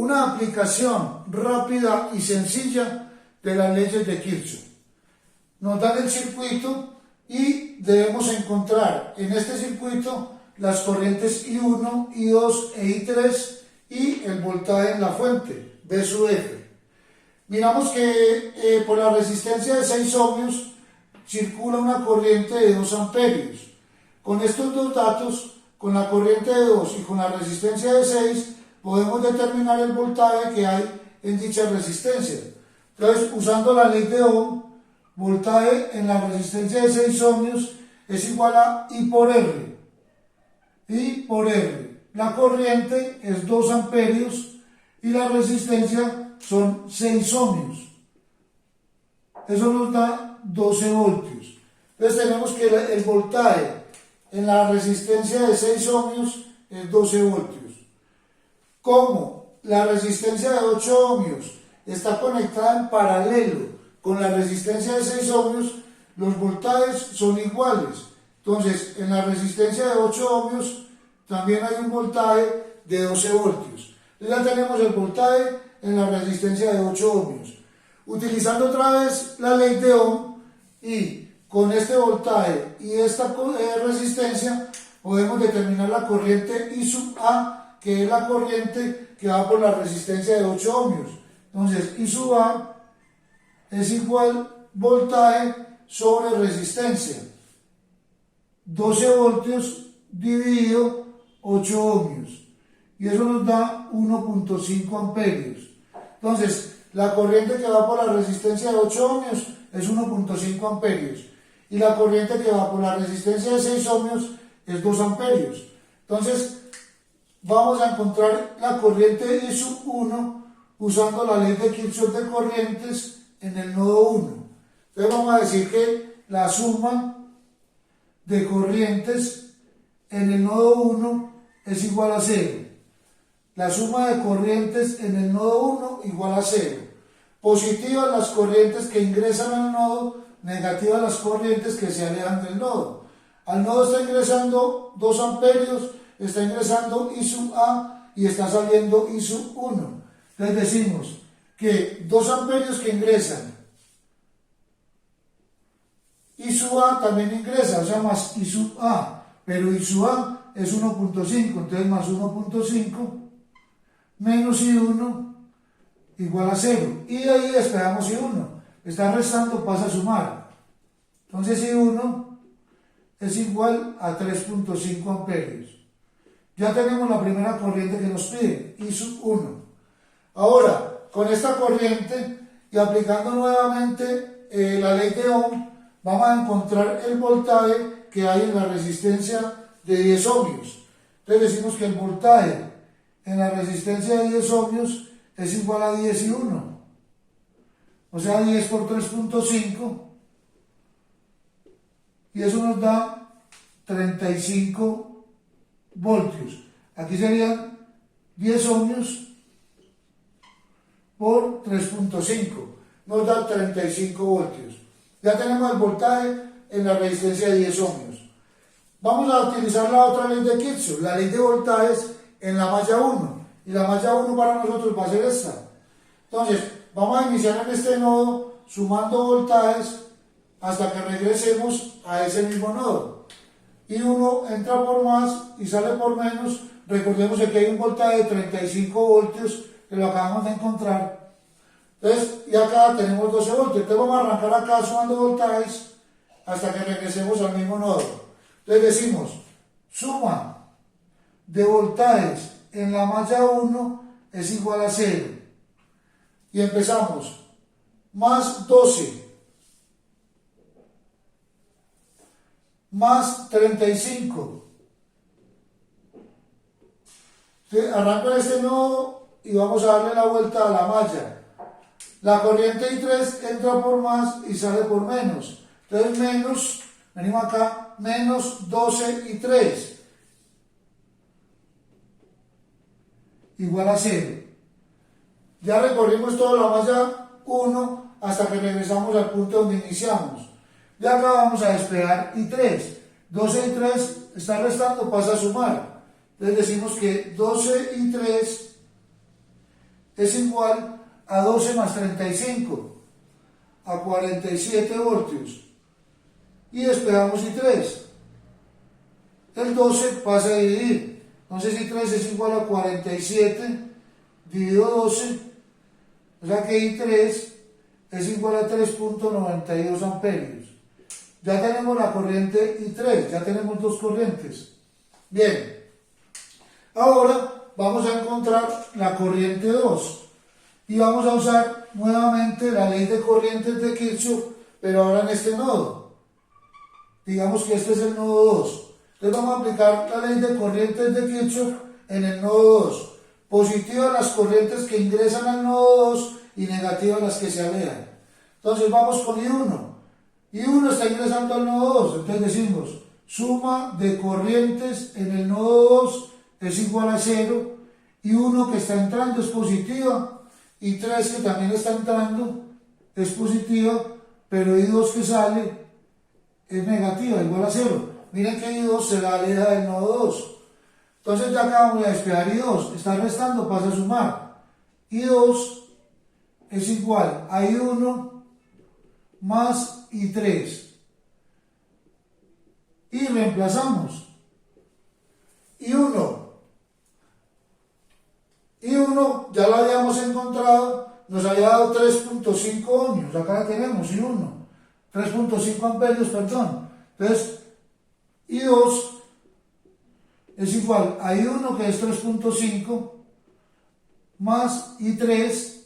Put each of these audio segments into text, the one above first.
una aplicación rápida y sencilla de las leyes de Kirchhoff. Nos dan el circuito y debemos encontrar en este circuito las corrientes I1, I2 e I3 y el voltaje en la fuente, V sub F. Miramos que por la resistencia de 6 ohmios circula una corriente de 2 amperios. Con estos dos datos, con la corriente de 2 y con la resistencia de 6, podemos determinar el voltaje que hay en dicha resistencia. Entonces, usando la ley de Ohm, voltaje en la resistencia de 6 ohmios es igual a I por R. I por R. La corriente es 2 amperios y la resistencia son 6 ohmios. Eso nos da 12 voltios. Entonces tenemos que el voltaje en la resistencia de 6 ohmios es 12 voltios. Como la resistencia de 8 ohmios está conectada en paralelo con la resistencia de 6 ohmios, los voltajes son iguales. Entonces, en la resistencia de 8 ohmios también hay un voltaje de 12 voltios. Entonces ya tenemos el voltaje en la resistencia de 8 ohmios. Utilizando otra vez la ley de Ohm y con este voltaje y esta resistencia podemos determinar la corriente I sub A, que es la corriente que va por la resistencia de 8 ohmios. Entonces I sub A es igual voltaje sobre resistencia. 12 voltios dividido 8 ohmios. Y eso nos da 1.5 amperios. Entonces, la corriente que va por la resistencia de 8 ohmios es 1.5 amperios. Y la corriente que va por la resistencia de 6 ohmios es 2 amperios. Entonces, vamos a encontrar la corriente I sub 1 usando la ley de Kirchhoff de corrientes en el nodo 1. Entonces vamos a decir que la suma de corrientes en el nodo 1 es igual a 0. La suma de corrientes en el nodo 1 igual a 0. Positivas las corrientes que ingresan al nodo, negativas las corrientes que se alejan del nodo. Al nodo está ingresando 2 amperios, está ingresando I sub A y está saliendo I sub 1. Entonces decimos que 2 amperios que ingresan, I sub A también ingresa, o sea, más I sub A, pero I sub A es 1.5, entonces más 1.5 menos I1 igual a 0. Y de ahí despejamos I1. Está restando, pasa a sumar. Entonces I1 es igual a 3.5 amperios. Ya tenemos la primera corriente que nos pide, I sub 1. Ahora, con esta corriente y aplicando nuevamente la ley de Ohm, vamos a encontrar el voltaje que hay en la resistencia de 10 ohmios. Entonces decimos que el voltaje en la resistencia de 10 ohmios es igual a 10 y 1. O sea, 10 por 3.5. Y eso nos da 35 voltios. Aquí serían 10 ohmios por 3.5. Nos da 35 voltios. Ya tenemos el voltaje en la resistencia de 10 ohmios. Vamos a utilizar la otra ley de Kirchhoff, la ley de voltajes en la malla 1. Y la malla 1 para nosotros va a ser esta. Entonces, vamos a iniciar en este nodo sumando voltajes hasta que regresemos a ese mismo nodo. Y uno entra por más y sale por menos. Recordemos que aquí hay un voltaje de 35 voltios que lo acabamos de encontrar. Entonces, y acá tenemos 12 voltios. Entonces vamos a arrancar acá sumando voltajes hasta que regresemos al mismo nodo. Entonces decimos, suma de voltajes en la malla 1 es igual a 0. Y empezamos. Más 12. Más 35. Entonces, arranco en este nodo y vamos a darle la vuelta a la malla. La corriente I3 entra por más y sale por menos. Entonces menos, venimos acá, menos 12 y 3. Igual a 0. Ya recorrimos toda la malla 1 hasta que regresamos al punto donde iniciamos. De acá vamos a despejar I3. 12 y 3 está restando, pasa a sumar. Entonces decimos que 12 y 3 es igual a 12 más 35, a 47 voltios. Y despejamos I3. El 12 pasa a dividir. Entonces I3 es igual a 47 dividido 12. O sea que I3 es igual a 3.92 amperios. Ya tenemos la corriente I3, ya tenemos dos corrientes. Bien, ahora vamos a encontrar la corriente 2 y vamos a usar nuevamente la ley de corrientes de Kirchhoff, pero ahora en este nodo. Digamos que este es el nodo 2. Entonces vamos a aplicar la ley de corrientes de Kirchhoff en el nodo 2. Positivas las corrientes que ingresan al nodo 2 y negativas las que se alejan. Entonces vamos con I1. I1 está ingresando al nodo 2. Entonces decimos, suma de corrientes en el nodo 2 es igual a 0. I1 que está entrando es positiva. I3 que también está entrando es positiva. Pero I2 que sale es negativa, igual a 0. Miren que I2 se la aleja del nodo 2. Entonces ya acabamos de despejar I2. Está restando, pasa a sumar. I2 es igual a I1 más I3. Y reemplazamos. I1 ya lo habíamos encontrado, nos había dado 3.5 ohmios. Acá la tenemos, I1. 3.5 amperios, perdón. Entonces, I2 es igual a I1, que es 3.5, más I3,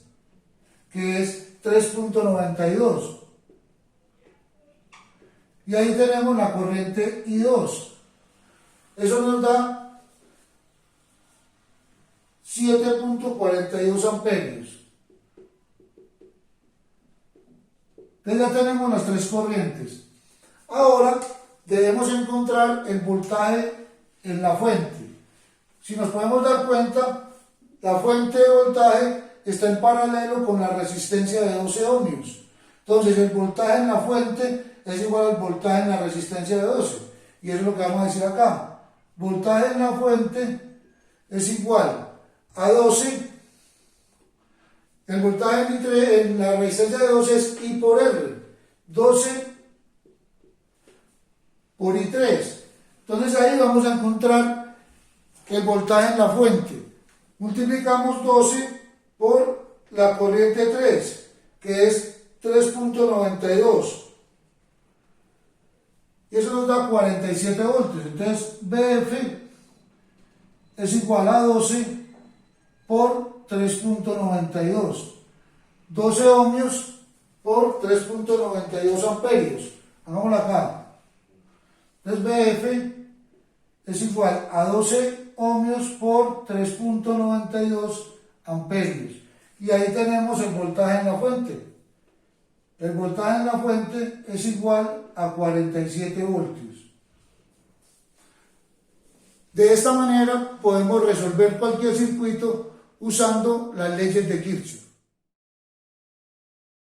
que es 3.92. Y ahí tenemos la corriente I2. Eso nos da 7.42 amperios. Entonces ya tenemos las tres corrientes. Ahora debemos encontrar el voltaje en la fuente. Si nos podemos dar cuenta, la fuente de voltaje está en paralelo con la resistencia de 12 ohmios. Entonces el voltaje en la fuente es igual al voltaje en la resistencia de 12. Y eso es lo que vamos a decir acá. Voltaje en la fuente es igual a 12. El voltaje en la resistencia de 12 es I por R. 12 por I3. Entonces ahí vamos a encontrar el voltaje en la fuente. Multiplicamos 12 por la corriente 3, que es 3.92. Y eso nos da 47 voltios. Entonces BF es igual a 12 por 3.92. 12 ohmios por 3.92 amperios. Hagámoslo acá. Entonces BF es igual a 12 ohmios por 3.92 amperios. Y ahí tenemos el voltaje en la fuente. El voltaje en la fuente es igual a 47 voltios. De esta manera podemos resolver cualquier circuito usando las leyes de Kirchhoff.